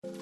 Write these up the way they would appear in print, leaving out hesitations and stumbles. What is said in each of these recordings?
As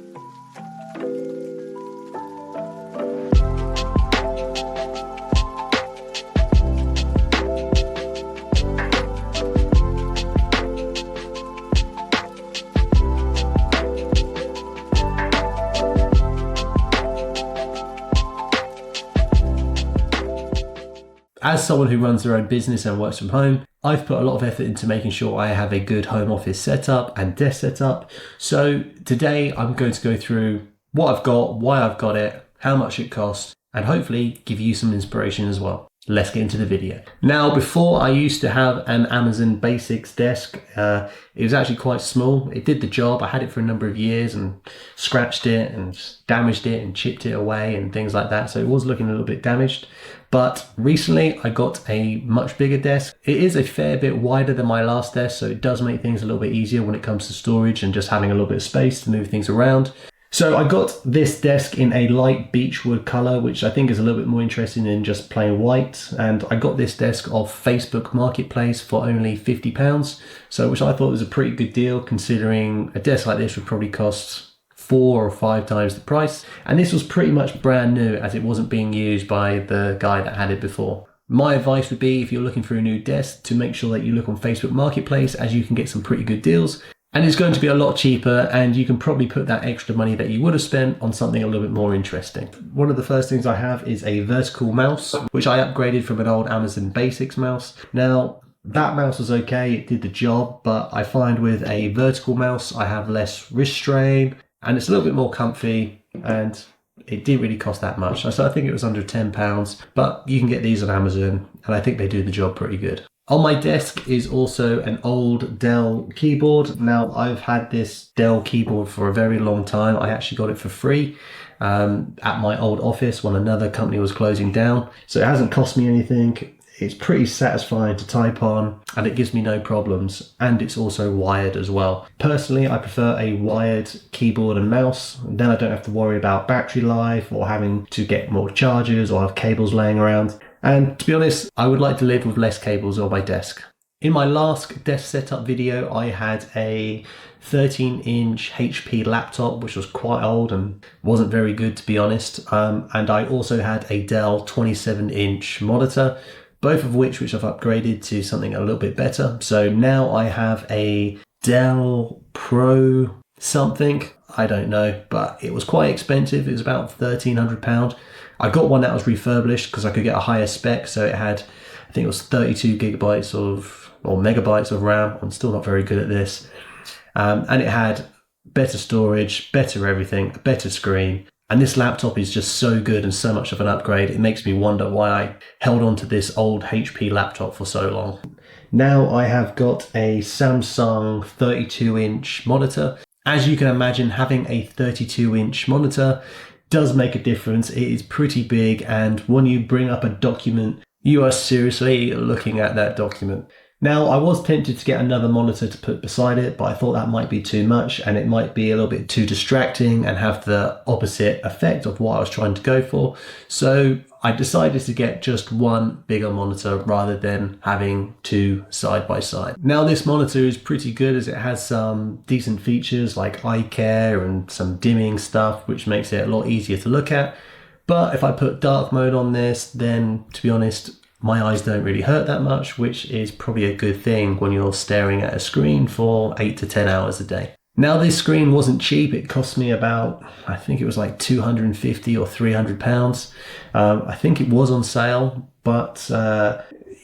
someone who runs their own business and works from home, I've put a lot of effort into making sure I have a good home office setup and desk setup. So today I'm going to go through what I've got, why I've got it, how much it costs, and hopefully give you some inspiration as well. Let's get into the video. Now, before I used to have an Amazon Basics desk. It was actually quite small. It did the job. I had it for a number of years and scratched it and damaged it and chipped it away and things like that. So it was looking a little bit damaged. But recently I got a much bigger desk. It is a fair bit wider than my last desk, so it does make things a little bit easier when it comes to storage and just having a little bit of space to move things around. So I got this desk in a light beechwood color, which I think is a little bit more interesting than just plain white. And I got this desk off Facebook Marketplace for only £50. So which I thought was a pretty good deal, considering a desk like this would probably cost 4 or 5 times the price. And this was pretty much brand new, as it wasn't being used by the guy that had it before. My advice would be, if you're looking for a new desk, to make sure that you look on Facebook Marketplace, as you can get some pretty good deals. And it's going to be a lot cheaper, and you can probably put that extra money that you would have spent on something a little bit more interesting. One of the first things I have is a vertical mouse, which I upgraded from an old Amazon Basics mouse. Now, that mouse was okay, it did the job, but I find with a vertical mouse, I have less wrist strain, and it's a little bit more comfy, and it didn't really cost that much. So I think it was under £10, but you can get these on Amazon, and I think they do the job pretty good. On my desk is also an old Dell keyboard. Now, I've had this Dell keyboard for a very long time. I actually got it for free at my old office when another company was closing down. So it hasn't cost me anything. It's pretty satisfying to type on, and it gives me no problems, and it's also wired as well. Personally, I prefer a wired keyboard and mouse. Then I don't have to worry about battery life or having to get more chargers or have cables laying around. And to be honest, I would like to live with less cables on my desk. In my last desk setup video, I had a 13-inch HP laptop, which was quite old and wasn't very good, to be honest. And I also had a Dell 27-inch monitor, both of which I've upgraded to something a little bit better. So now I have a Dell Pro something, I don't know, but it was quite expensive. It was about £1,300. I got one that was refurbished because I could get a higher spec. So it had, I think it was 32 gigabytes or megabytes of RAM. I'm still not very good at this. And it had better storage, better everything, a better screen. And this laptop is just so good and so much of an upgrade. It makes me wonder why I held on to this old HP laptop for so long. Now I have got a Samsung 32-inch monitor. As you can imagine, having a 32-inch monitor does make a difference. It is pretty big, and when you bring up a document, you are seriously looking at that document. Now, I was tempted to get another monitor to put beside it, but I thought that might be too much and it might be a little bit too distracting and have the opposite effect of what I was trying to go for. So I decided to get just one bigger monitor rather than having two side by side. Now, this monitor is pretty good, as it has some decent features like eye care and some dimming stuff, which makes it a lot easier to look at. But if I put dark mode on this, then to be honest, my eyes don't really hurt that much, which is probably a good thing when you're staring at a screen for 8 to 10 hours a day. Now, this screen wasn't cheap. It cost me about, I think it was like £250 or £300. I think it was on sale, but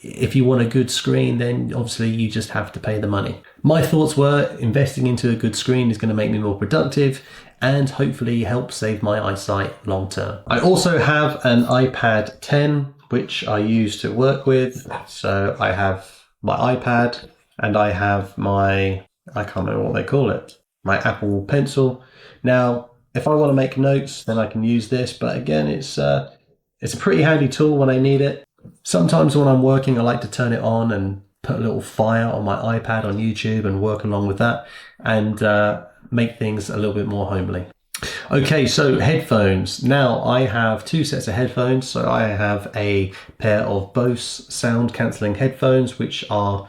if you want a good screen, then obviously you just have to pay the money. My thoughts were investing into a good screen is going to make me more productive and hopefully help save my eyesight long term. I also have an iPad 10, which I use to work with. So I have my iPad and I have my, I can't remember what they call it, my Apple Pencil. Now, if I want to make notes, then I can use this. But again, it's a pretty handy tool when I need it. Sometimes when I'm working, I like to turn it on and put a little fire on my iPad on YouTube and work along with that and make things a little bit more homely. Okay, so headphones. Now I have two sets of headphones. So I have a pair of Bose sound cancelling headphones, which are,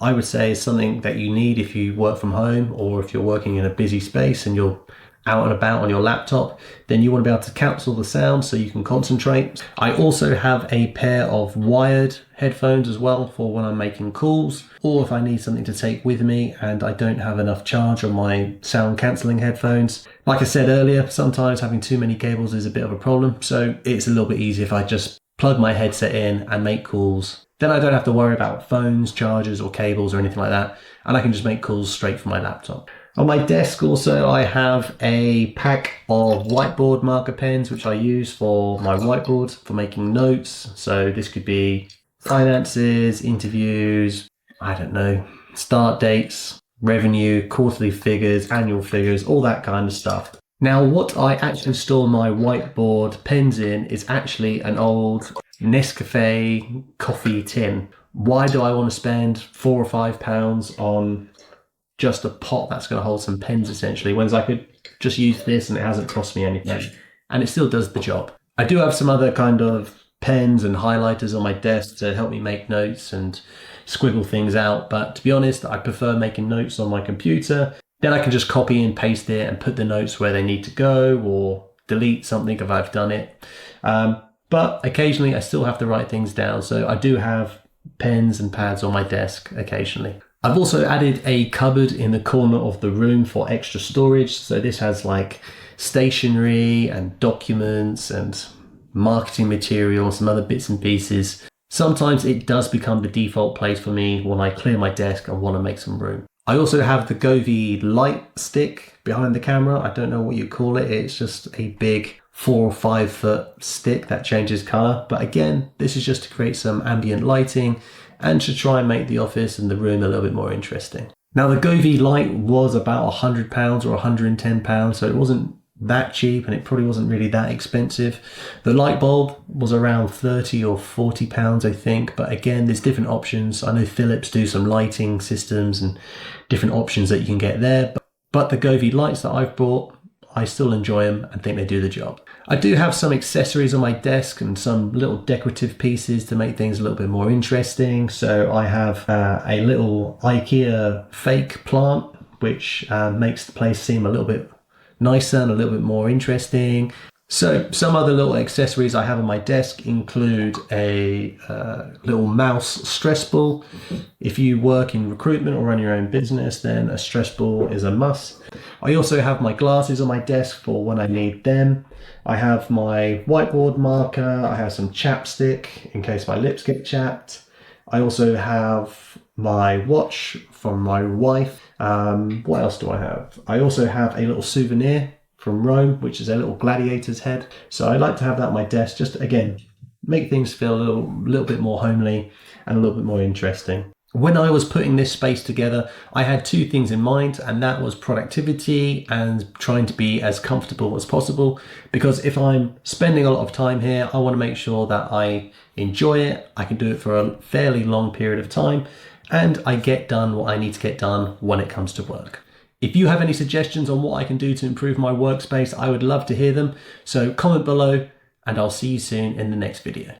I would say, something that you need if you work from home or if you're working in a busy space and you're out and about on your laptop, then you want to be able to cancel the sound so you can concentrate. I also have a pair of wired headphones as well for when I'm making calls, or if I need something to take with me and I don't have enough charge on my sound cancelling headphones. Like I said earlier, sometimes having too many cables is a bit of a problem, so it's a little bit easier if I just plug my headset in and make calls. Then I don't have to worry about phones, chargers or cables or anything like that, and I can just make calls straight from my laptop. On my desk also I have a pack of whiteboard marker pens which I use for my whiteboard for making notes. So this could be finances, interviews, I don't know, start dates, revenue, quarterly figures, annual figures, all that kind of stuff. Now what I actually store my whiteboard pens in is actually an old Nescafe coffee tin. Why do I want to spend £4 or £5 on just a pot that's going to hold some pens essentially, whereas I could just use this and it hasn't cost me anything and it still does the job. I do have some other kind of pens and highlighters on my desk to help me make notes and squiggle things out, but to be honest I prefer making notes on my computer. Then I can just copy and paste it and put the notes where they need to go or delete something if I've done it. But occasionally I still have to write things down, so I do have pens and pads on my desk occasionally. I've also added a cupboard in the corner of the room for extra storage. So this has like stationery and documents and marketing material and some other bits and pieces. Sometimes it does become the default place for me when I clear my desk and want to make some room. I also have the Govee light stick behind the camera. I don't know what you call it. It's just a big 4 or 5 foot stick that changes color. But again, this is just to create some ambient lighting and to try and make the office and the room a little bit more interesting. Now the Govee light was about £100 or £110, so it wasn't that cheap and it probably wasn't really that expensive. The light bulb was around £30 or £40 I think, but again there's different options. I know Philips do some lighting systems and different options that you can get there, but the Govee lights that I've bought, I still enjoy them and think they do the job. I do have some accessories on my desk and some little decorative pieces to make things a little bit more interesting. So I have a little IKEA fake plant, which makes the place seem a little bit nicer and a little bit more interesting. So some other little accessories I have on my desk include a little mouse stress ball. If you work in recruitment or run your own business, then a stress ball is a must. I also have my glasses on my desk for when I need them. I have my whiteboard marker. I have some chapstick in case my lips get chapped. I also have my watch from my wife. What else do I have? I also have a little souvenir from Rome, which is a little gladiator's head. So I like to have that on my desk, just again, make things feel a little bit more homely and a little bit more interesting. When I was putting this space together, I had 2 things in mind, and that was productivity and trying to be as comfortable as possible. Because if I'm spending a lot of time here, I want to make sure that I enjoy it, I can do it for a fairly long period of time, and I get done what I need to get done when it comes to work. If you have any suggestions on what I can do to improve my workspace, I would love to hear them. So comment below and I'll see you soon in the next video.